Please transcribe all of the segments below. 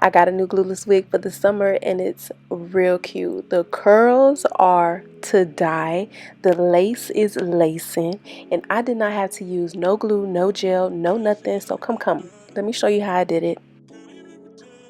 I got a new glueless wig for the summer and it's real cute. The curls are to die. The lace is lacing, and I did not have to use no glue, no gel, no nothing. So come. Let me show you how I did it.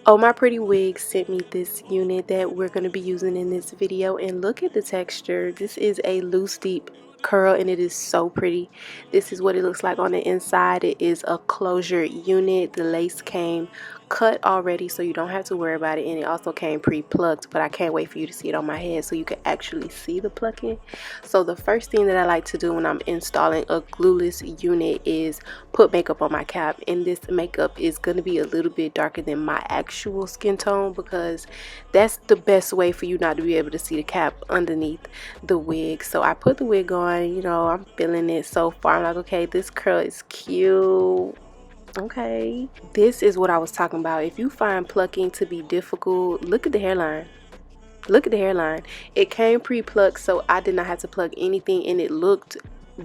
Oh My Pretty Wig sent me this unit that we're going to be using in this video, and look at the texture. This is a loose deep curl and it is so pretty. This is what it looks like on the inside. It is a closure unit. The lace came cut already, so you don't have to worry about it, and it also came pre-plucked, but I can't wait for you to see it on my head so you can actually see the plucking. So the first thing that I like to do when I'm installing a glueless unit is put makeup on my cap, and this makeup is going to be a little bit darker than my actual skin tone because that's the best way for you not to be able to see the cap underneath the wig. So I put the wig on, you know, I'm feeling it so far. I'm like, okay, this curl is cute. Okay, this is what I was talking about. If you find plucking to be difficult, look at the hairline. Look at the hairline. It came pre-plucked, so I did not have to plug anything, and it looked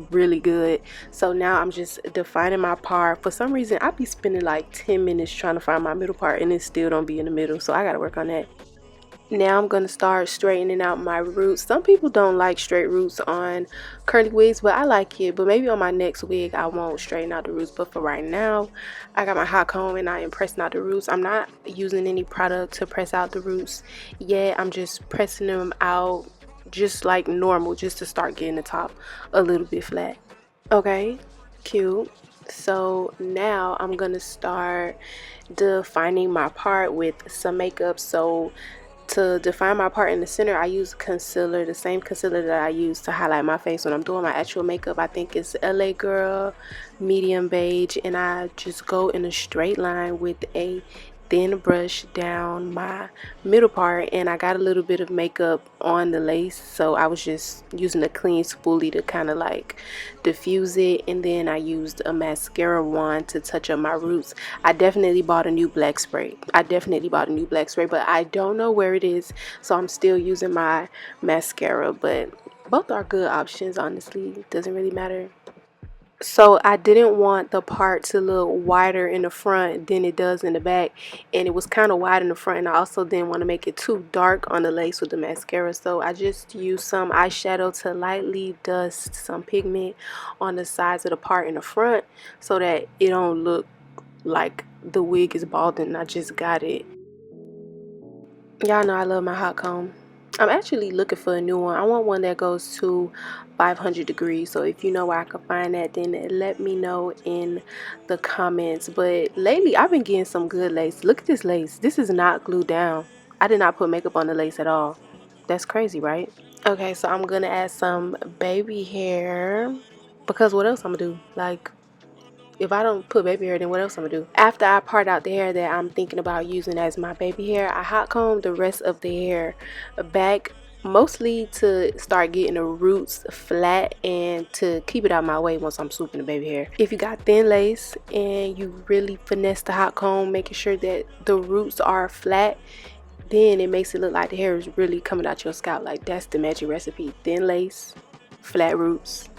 really good. So now I'm just defining my part. For some reason, I be spending like 10 minutes trying to find my middle part, and it still don't be in the middle, so I gotta work on that. Now I'm going to start straightening out my roots. Some people don't like straight roots on curly wigs, but I like it. But maybe on my next wig I won't straighten out the roots. But for right now, I got my hot comb and I am pressing out the roots. I'm not using any product to press out the roots yet. I'm just pressing them out just like normal, just to start getting the top a little bit flat. Okay, cute. So now I'm going to start defining my part with some makeup. So to define my part in the center, I use concealer, the same concealer that I use to highlight my face when I'm doing my actual makeup. I think it's LA Girl medium beige, and I just go in a straight line with a thin brush down my middle part, and I got a little bit of makeup on the lace, so I was just using a clean spoolie to kind of like diffuse it, and then I used a mascara wand to touch up my roots. I definitely bought a new black spray. But I don't know where it is, so I'm still using my mascara, but both are good options, honestly. It doesn't really matter. So I didn't want the part to look wider in the front than it does in the back, and it was kind of wide in the front, and I also didn't want to make it too dark on the lace with the mascara. So I just used some eyeshadow to lightly dust some pigment on the sides of the part in the front so that it don't look like the wig is balding. I just got it. Y'all know I love my hot comb. I'm actually looking for a new one. I want one that goes to 500 degrees. So if you know where I can find that, then let me know in the comments. But lately I've been getting some good lace. Look at this lace. This is not glued down. I did not put makeup on the lace at all. That's crazy, right? Okay, so I'm gonna add some baby hair, because what else I'm gonna do? Like, if I don't put baby hair, then what else I'm gonna do? After I part out the hair that I'm thinking about using as my baby hair, I hot comb the rest of the hair back, mostly to start getting the roots flat and to keep it out of my way once I'm swooping the baby hair. If you got thin lace and you really finesse the hot comb, making sure that the roots are flat, then it makes it look like the hair is really coming out your scalp. Like, that's the magic recipe. Thin lace, flat roots,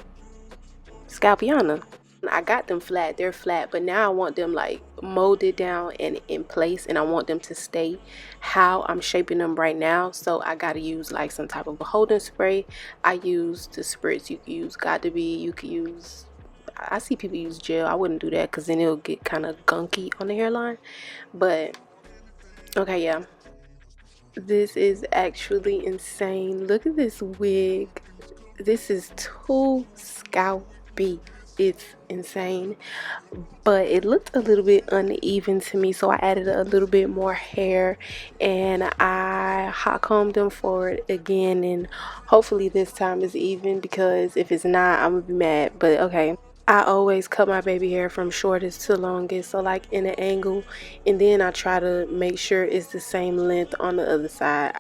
scalpiana. I got them flat, they're flat, but now I want them like molded down and in place, and I want them to stay how I'm shaping them right now. So I gotta use like some type of a holding spray. I use the spritz. You can use Got to Be, you can use, I see people use gel. I wouldn't do that because then it'll get kind of gunky on the hairline. But okay, yeah, this is actually insane. Look at this wig. This is too scalpy. It's insane, but it looked a little bit uneven to me, so I added a little bit more hair and I hot combed them forward again, and hopefully this time is even, because if it's not, I'm gonna be mad. But okay, I always cut my baby hair from shortest to longest, so like in an angle, and then I try to make sure it's the same length on the other side.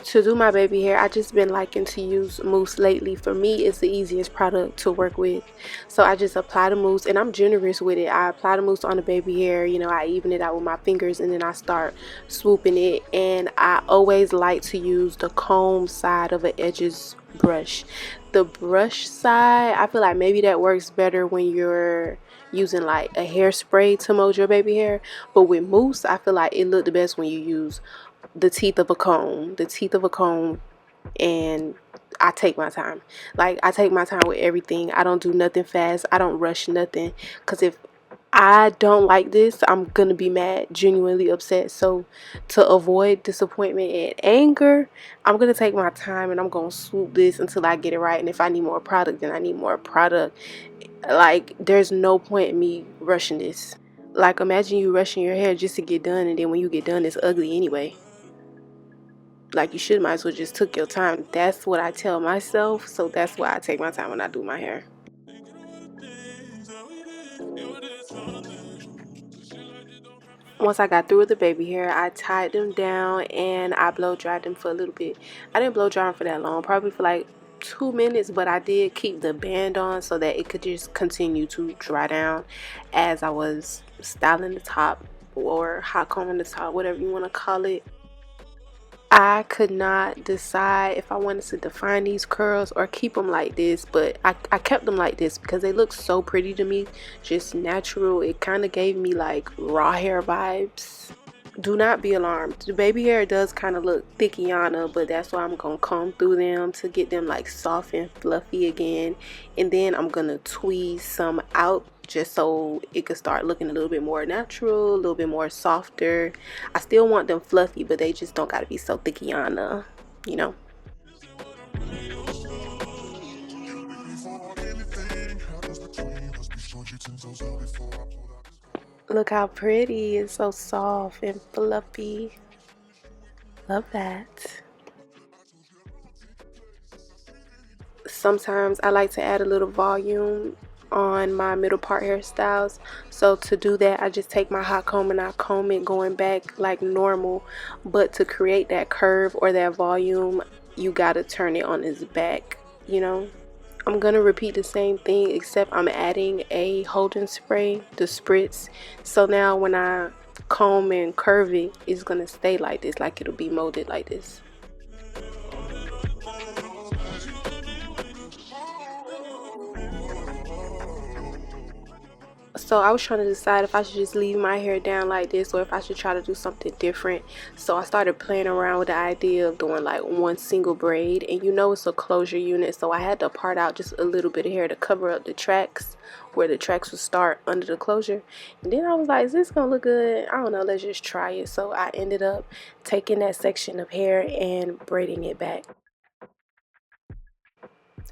To do my baby hair, I just been liking to use mousse lately. For me, it's the easiest product to work with, so I just apply the mousse, and I'm generous with it. I apply the mousse on the baby hair, you know, I even it out with my fingers, and then I start swooping it. And I always like to use the comb side of an edges brush. The brush side, I feel like maybe that works better when you're using like a hairspray to mold your baby hair. But with mousse, I feel like it looked the best when you use the teeth of a comb. And I take my time. Like, I take my time with everything. I don't do nothing fast. I don't rush nothing. Because if I don't like this, I'm going to be mad, genuinely upset. So to avoid disappointment and anger, I'm going to take my time and I'm going to swoop this until I get it right. And if I need more product, then I need more product. Like, there's no point in me rushing this. Like, imagine you rushing your hair just to get done, and then when you get done, it's ugly anyway. Like, you should might as well just took your time. That's what I tell myself, so that's why I take my time when I do my hair. Once I got through with the baby hair, I tied them down and I blow dried them for a little bit. I didn't blow dry them for that long, probably for like 2 minutes, but I did keep the band on so that it could just continue to dry down as I was styling the top or hot combing the top, whatever you want to call it. I could not decide if I wanted to define these curls or keep them like this, but I kept them like this because they look so pretty to me, just natural. It kind of gave me like raw hair vibes. Do not be alarmed. The baby hair does kind of look thickiana, but that's why I'm going to comb through them to get them like soft and fluffy again. And then I'm going to tweeze some out just so it could start looking a little bit more natural, a little bit more softer. I still want them fluffy, but they just don't got to be so thickiana, you know. Look how pretty. It's so soft and fluffy. Love that. Sometimes I like to add a little volume on my middle part hairstyles. So to do that, I just take my hot comb and I comb it going back like normal. But to create that curve or that volume, you gotta turn it on its back, you know. I'm gonna repeat the same thing, except I'm adding a holding spray, the spritz. So now when I comb and curve it, it's gonna stay like this, like it'll be molded like this. So I was trying to decide if I should just leave my hair down like this or if I should try to do something different. So I started playing around with the idea of doing like one single braid, and you know it's a closure unit, so I had to part out just a little bit of hair to cover up the tracks where the tracks would start under the closure. And then I was like, is this gonna look good? I don't know, let's just try it. So I ended up taking that section of hair and braiding it back.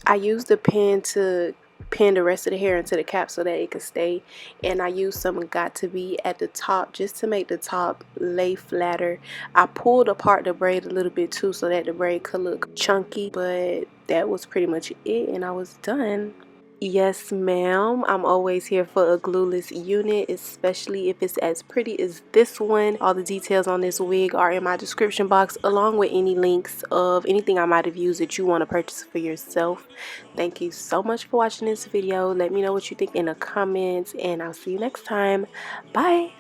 I used the pin to pin the rest of the hair into the cap so that it could stay, and I used some got to be at the top just to make the top lay flatter. I pulled apart the braid a little bit too so that the braid could look chunky, but that was pretty much it and I was done. Yes, ma'am. I'm always here for a glueless unit, especially if it's as pretty as this one. All the details on this wig are in my description box, along with any links of anything I might have used that you want to purchase for yourself. Thank you so much for watching this video. Let me know what you think in the comments, and I'll see you next time. Bye.